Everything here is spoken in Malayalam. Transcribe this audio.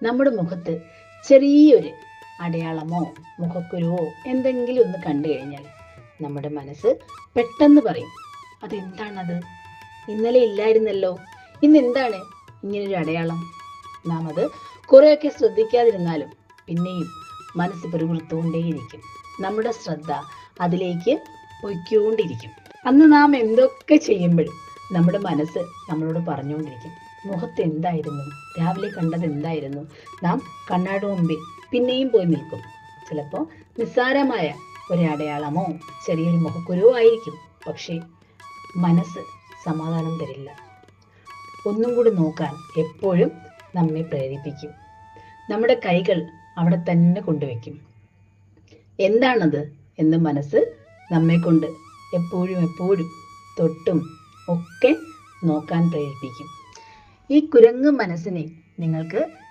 നമ്മുടെ മുഖത്ത് ചെറിയൊരു അടയാളമോ മുഖക്കുരുവോ എന്തെങ്കിലും ഒന്ന് കണ്ടു കഴിഞ്ഞാൽ നമ്മുടെ മനസ്സ് പെട്ടെന്ന് പറയും, അതെന്താണത്? ഇന്നലെ ഇല്ലായിരുന്നല്ലോ, ഇന്ന് എന്താണ് ഇങ്ങനൊരു അടയാളം? നാം അത് കുറെയൊക്കെ ശ്രദ്ധിക്കാതിരുന്നാലും പിന്നെയും മനസ്സ് പിറുപിറുത്തുകൊണ്ടേയിരിക്കും. നമ്മുടെ ശ്രദ്ധ അതിലേക്ക് പൊയ്ക്കൊണ്ടിരിക്കും. അന്ന് നാം എന്തൊക്കെ ചെയ്യുമ്പോഴും നമ്മുടെ മനസ്സ് നമ്മളോട് പറഞ്ഞുകൊണ്ടിരിക്കും, മുഖത്ത് എന്തായിരുന്നു, രാവിലെ കണ്ടത് എന്തായിരുന്നു? നാം കണ്ണാടി മുമ്പിൽ പിന്നെയും പോയി നിൽക്കും. ചിലപ്പോൾ നിസ്സാരമായ ഒരു അടയാളമോ ചെറിയൊരു മുഖക്കുരുവോ ആയിരിക്കും. പക്ഷേ മനസ്സ് സമാധാനം തരില്ല. ഒന്നും കൂടി നോക്കാൻ എപ്പോഴും നമ്മെ പ്രേരിപ്പിക്കും. നമ്മുടെ കൈകൾ അവിടെ തന്നെ കൊണ്ടുവയ്ക്കും. എന്താണത് എന്ന് മനസ്സ് നമ്മെ കൊണ്ട് എപ്പോഴും തൊട്ടും ഒക്കെ നോക്കാൻ പ്രേരിപ്പിക്കും. ഈ കുരങ്ങ് മനസ്സിനെ നിങ്ങൾക്ക്